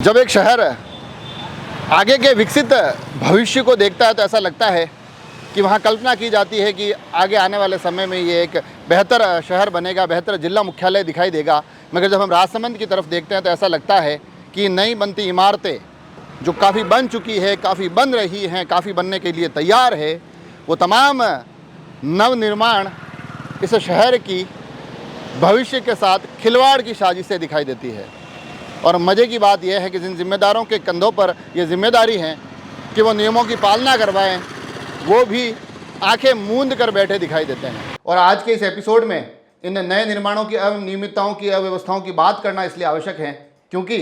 जब एक शहर आगे के विकसित भविष्य को देखता है तो ऐसा लगता है कि वहाँ कल्पना की जाती है कि आगे आने वाले समय में ये एक बेहतर शहर बनेगा, बेहतर जिला मुख्यालय दिखाई देगा। मगर जब हम राजसमंद की तरफ देखते हैं तो ऐसा लगता है कि नई बनती इमारतें जो काफ़ी बन चुकी है, काफ़ी बन रही हैं, काफ़ी बनने के लिए तैयार है, वो तमाम नवनिर्माण इस शहर की भविष्य के साथ खिलवाड़ की साजिशें दिखाई देती है। और मज़े की बात यह है कि जिन जिम्मेदारों के कंधों पर ये जिम्मेदारी है कि वो नियमों की पालना करवाएं, वो भी आंखें मूंद कर बैठे दिखाई देते हैं। और आज के इस एपिसोड में इन नए निर्माणों की अनियमितताओं की, अव्यवस्थाओं की बात करना इसलिए आवश्यक है क्योंकि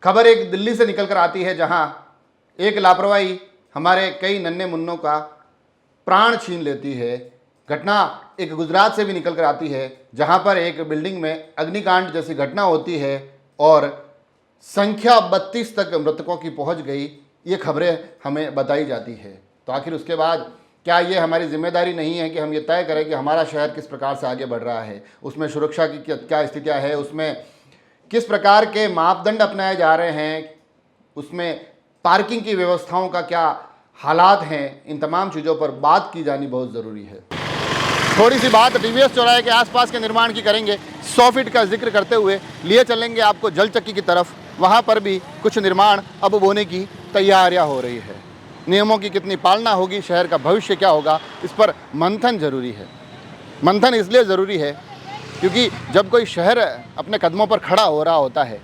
खबर एक दिल्ली से निकल कर आती है जहां एक लापरवाही हमारे कई नन्हे मुन्नों का प्राण छीन लेती है। घटना एक गुजरात से भी निकल कर आती है जहां पर एक बिल्डिंग में अग्निकांड जैसी घटना होती है और संख्या 32 तक मृतकों की पहुंच गई। ये खबरें हमें बताई जाती है। तो आखिर उसके बाद क्या ये हमारी जिम्मेदारी नहीं है कि हम ये तय करें कि हमारा शहर किस प्रकार से आगे बढ़ रहा है, उसमें सुरक्षा की क्या स्थितियां है, उसमें किस प्रकार के मापदंड अपनाए जा रहे हैं, उसमें पार्किंग की व्यवस्थाओं का क्या हालात हैं। इन तमाम चीज़ों पर बात की जानी बहुत ज़रूरी है। थोड़ी सी बात टीवीएस चौराहे के आसपास के निर्माण की करेंगे। 100 फीट का जिक्र करते हुए लिए चलेंगे आपको जल चक्की की तरफ। वहाँ पर भी कुछ निर्माण अब होने की तैयारियाँ हो रही है। नियमों की कितनी पालना होगी, शहर का भविष्य क्या होगा, इस पर मंथन जरूरी है। मंथन इसलिए ज़रूरी है क्योंकि जब कोई शहर अपने कदमों पर खड़ा हो रहा होता है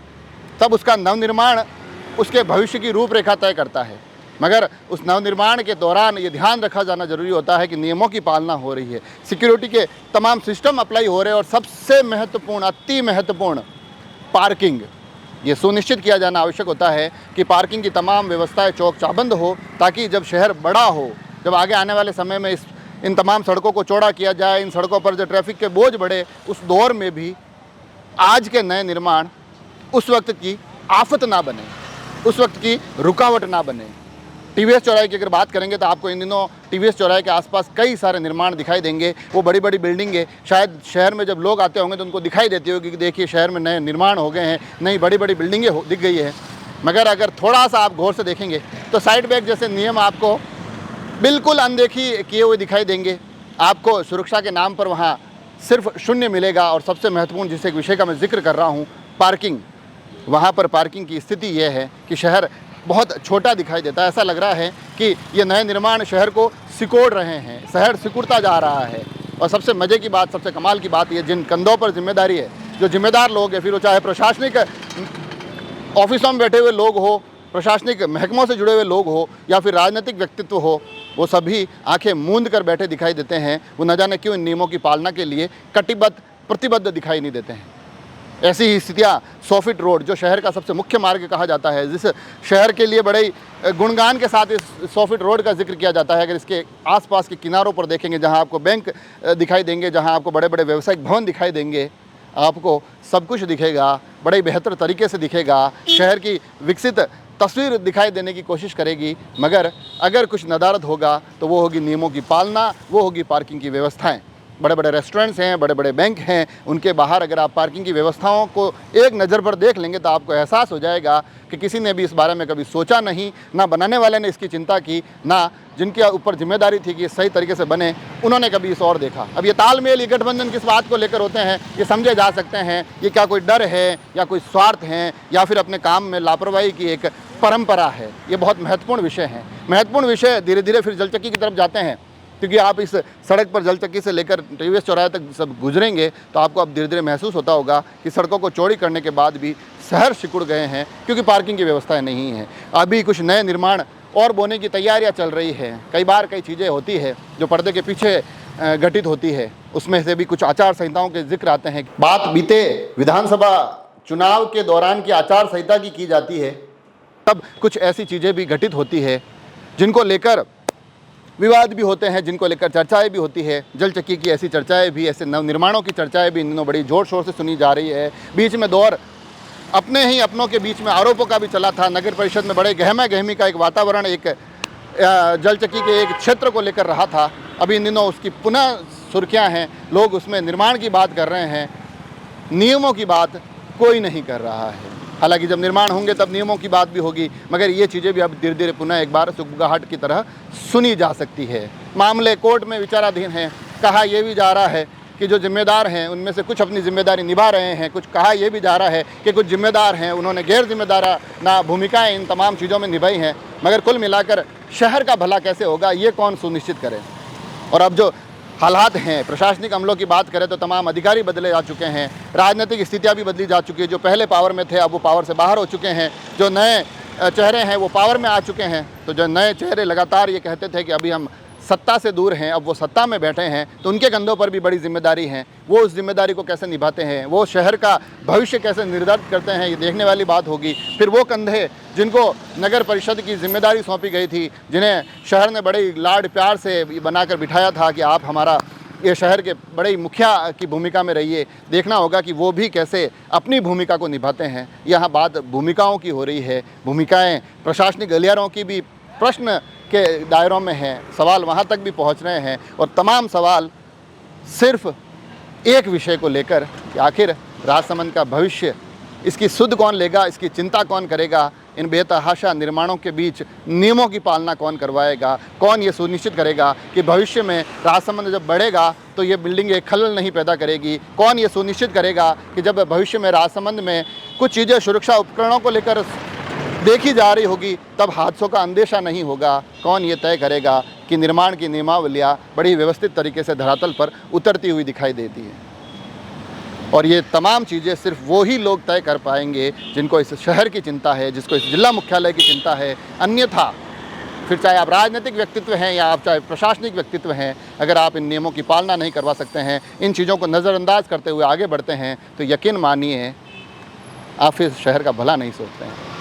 तब उसका नवनिर्माण उसके भविष्य की रूपरेखा तय करता है। मगर उस नवनिर्माण के दौरान ये ध्यान रखा जाना जरूरी होता है कि नियमों की पालना हो रही है, सिक्योरिटी के तमाम सिस्टम अप्लाई हो रहे हैं और सबसे महत्वपूर्ण, अति महत्वपूर्ण पार्किंग, ये सुनिश्चित किया जाना आवश्यक होता है कि पार्किंग की तमाम व्यवस्थाएं चौक चाबंद हो ताकि जब शहर बड़ा हो, जब आगे आने वाले समय में इन तमाम सड़कों को चौड़ा किया जाए, इन सड़कों पर जो ट्रैफिक के बोझ बढ़े, उस दौर में भी आज के नए निर्माण उस वक्त की आफत ना बने, उस वक्त की रुकावट ना बने। टीवीएस चौराहे की अगर बात करेंगे तो आपको इन दिनों टीवीएस चौराहे के आसपास कई सारे निर्माण दिखाई देंगे। वो बड़ी बड़ी बिल्डिंगें शायद शहर में जब लोग आते होंगे तो उनको दिखाई देती होगी कि देखिए शहर में नए निर्माण हो गए हैं, नई बड़ी बड़ी बिल्डिंगें दिख गई है। मगर अगर थोड़ा सा आप गौर से देखेंगे तो साइड बैग जैसे नियम आपको बिल्कुल अनदेखी किए हुए दिखाई देंगे। आपको सुरक्षा के नाम पर वहाँ सिर्फ शून्य मिलेगा। और सबसे महत्वपूर्ण जिस एक विषय का मैं जिक्र कर रहा हूँ, पार्किंग। वहाँ पर पार्किंग की स्थिति यह है कि शहर बहुत छोटा दिखाई देता है। ऐसा लग रहा है कि ये नए निर्माण शहर को सिकोड़ रहे हैं, शहर सिकुड़ता जा रहा है। और सबसे मज़े की बात, सबसे कमाल की बात, ये जिन कंधों पर जिम्मेदारी है, जो जिम्मेदार लोग हैं, फिर वो चाहे प्रशासनिक ऑफिसों में बैठे हुए लोग हो, प्रशासनिक महकमों से जुड़े हुए लोग हो या फिर राजनीतिक व्यक्तित्व हो, वो सभी आंखें मूंद कर बैठे दिखाई देते हैं। वो न जाने क्यों इन नियमों की पालना के लिए कटिबद्ध, प्रतिबद्ध दिखाई नहीं देते हैं। ऐसी ही स्थितियाँ 100 फीट रोड, जो शहर का सबसे मुख्य मार्ग कहा जाता है, जिस शहर के लिए बड़े गुणगान के साथ इस 100 फीट रोड का जिक्र किया जाता है, अगर इसके आसपास के किनारों पर देखेंगे, जहां आपको बैंक दिखाई देंगे, जहां आपको बड़े बड़े व्यावसायिक भवन दिखाई देंगे, आपको सब कुछ दिखेगा, बड़े बेहतर तरीके से दिखेगा, शहर की विकसित तस्वीर दिखाई देने की कोशिश करेगी। मगर अगर कुछ नदारद होगा तो वो होगी नियमों की पालना, वो होगी पार्किंग की व्यवस्थाएँ। बड़े बड़े रेस्टोरेंट्स हैं, बड़े बड़े बैंक हैं, उनके बाहर अगर आप पार्किंग की व्यवस्थाओं को एक नज़र पर देख लेंगे तो आपको एहसास हो जाएगा कि किसी ने भी इस बारे में कभी सोचा नहीं, ना बनाने वाले ने इसकी चिंता की, ना जिनके ऊपर जिम्मेदारी थी कि सही तरीके से बने, उन्होंने कभी इस और देखा। अब ये तालमेल, ये गठबंधन किस बात को लेकर होते हैं, ये समझे जा सकते हैं। ये क्या कोई डर है या कोई स्वार्थ है या फिर अपने काम में लापरवाही की एक परंपरा है? ये बहुत महत्वपूर्ण विषय है। महत्वपूर्ण विषय धीरे धीरे फिर जल चक्की की तरफ जाते हैं क्योंकि आप इस सड़क पर जल चक्की से लेकर टीवीएस चौराहे तक सब गुजरेंगे तो आपको अब धीरे धीरे महसूस होता होगा कि सड़कों को चौड़ी करने के बाद भी शहर सिकुड़ गए हैं क्योंकि पार्किंग की व्यवस्थाएं नहीं हैं। अभी कुछ नए निर्माण और बोने की तैयारियां चल रही हैं। कई बार कई चीज़ें होती है जो पर्दे के पीछे घटित होती है, उसमें से भी कुछ आचार संहिताओं के जिक्र आते हैं। बात बीते विधानसभा चुनाव के दौरान की आचार संहिता की जाती है, तब कुछ ऐसी चीज़ें भी घटित होती है जिनको लेकर विवाद भी होते हैं, जिनको लेकर चर्चाएं भी होती है। जल चक्की की ऐसी चर्चाएं भी, ऐसे नवनिर्माणों की चर्चाएं भी इन दिनों बड़ी जोर शोर से सुनी जा रही है। बीच में दौर अपने ही अपनों के बीच में आरोपों का भी चला था। नगर परिषद में बड़े गहमा गहमी का एक वातावरण एक जल चक्की के एक क्षेत्र को लेकर रहा था। अभी इन दिनों उसकी पुनः सुर्खियाँ हैं, लोग उसमें निर्माण की बात कर रहे हैं, नियमों की बात कोई नहीं कर रहा है। हालांकि जब निर्माण होंगे तब नियमों की बात भी होगी, मगर ये चीज़ें भी अब धीरे धीरे पुनः एक बार सुगबुगाहट की तरह सुनी जा सकती है। मामले कोर्ट में विचाराधीन हैं। कहा यह भी जा रहा है कि जो जिम्मेदार हैं उनमें से कुछ अपनी जिम्मेदारी निभा रहे हैं, कुछ कहा यह भी जा रहा है कि कुछ जिम्मेदार हैं उन्होंने गैर जिम्मेदाराना भूमिकाएं इन तमाम चीज़ों में निभाई हैं। मगर कुल मिलाकर शहर का भला कैसे होगा ये कौन सुनिश्चित करे। और अब जो हालात हैं, प्रशासनिक अमलों की बात करें तो तमाम अधिकारी बदले जा चुके हैं, राजनीतिक स्थितियाँ भी बदली जा चुकी है। जो पहले पावर में थे अब वो पावर से बाहर हो चुके हैं, जो नए चेहरे हैं वो पावर में आ चुके हैं। तो जो नए चेहरे लगातार ये कहते थे कि अभी हम सत्ता से दूर हैं, अब वो सत्ता में बैठे हैं, तो उनके कंधों पर भी बड़ी जिम्मेदारी है। वो उस जिम्मेदारी को कैसे निभाते हैं, वो शहर का भविष्य कैसे निर्धारित करते हैं, ये देखने वाली बात होगी। फिर वो कंधे जिनको नगर परिषद की जिम्मेदारी सौंपी गई थी, जिन्हें शहर ने बड़े लाड प्यार से बनाकर बिठाया था कि आप हमारा ये शहर के बड़े मुखिया की भूमिका में रहिए, देखना होगा कि वो भी कैसे अपनी भूमिका को निभाते हैं। यहाँ बात भूमिकाओं की हो रही है, भूमिकाएँ प्रशासनिक गलियारों की भी प्रश्न के दायरों में हैं, सवाल वहाँ तक भी पहुँच रहे हैं। और तमाम सवाल सिर्फ एक विषय को लेकर कि आखिर राजसमंद का भविष्य, इसकी सुध कौन लेगा, इसकी चिंता कौन करेगा, इन बेतहाशा निर्माणों के बीच नियमों की पालना कौन करवाएगा, कौन ये सुनिश्चित करेगा कि भविष्य में राजसमंद जब बढ़ेगा तो ये बिल्डिंग एक खलल नहीं पैदा करेगी, कौन ये सुनिश्चित करेगा कि जब भविष्य में राजसमंद में कुछ चीज़ें सुरक्षा उपकरणों को लेकर देखी जा रही होगी तब हादसों का अंदेशा नहीं होगा। कौन ये तय करेगा कि निर्माण की नियमावलियाँ बड़ी व्यवस्थित तरीके से धरातल पर उतरती हुई दिखाई देती है। और ये तमाम चीज़ें सिर्फ वो ही लोग तय कर पाएंगे जिनको इस शहर की चिंता है, जिसको इस जिला मुख्यालय की चिंता है। अन्यथा फिर चाहे आप राजनीतिक व्यक्तित्व हैं या आप चाहे प्रशासनिक व्यक्तित्व हैं, अगर आप इन नियमों की पालना नहीं करवा सकते हैं, इन चीज़ों को नज़रअंदाज करते हुए आगे बढ़ते हैं, तो यकीन मानिए आप फिर शहर का भला नहीं सोचते हैं।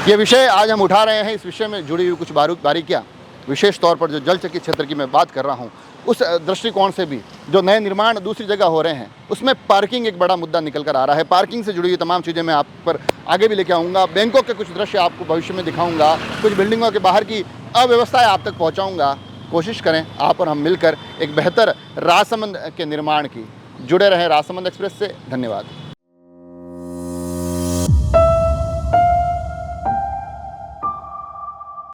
ये विषय आज हम उठा रहे हैं, इस विषय में जुड़ी हुई कुछ बारीकियाँ, विशेष तौर पर जो जल चक्की क्षेत्र की मैं बात कर रहा हूँ, उस दृष्टिकोण से भी जो नए निर्माण दूसरी जगह हो रहे हैं उसमें पार्किंग एक बड़ा मुद्दा निकल कर आ रहा है। पार्किंग से जुड़ी हुई तमाम चीज़ें मैं आप पर आगे भी लेके आऊँगा। बैंकों के कुछ दृश्य आपको भविष्य में दिखाऊँगा, कुछ बिल्डिंगों के बाहर की अव्यवस्थाएँ आप तक पहुँचाऊँगा। कोशिश करें आप और हम मिलकर एक बेहतर राजसमंद के निर्माण की। जुड़े रहें राजसमंद एक्सप्रेस से। धन्यवाद।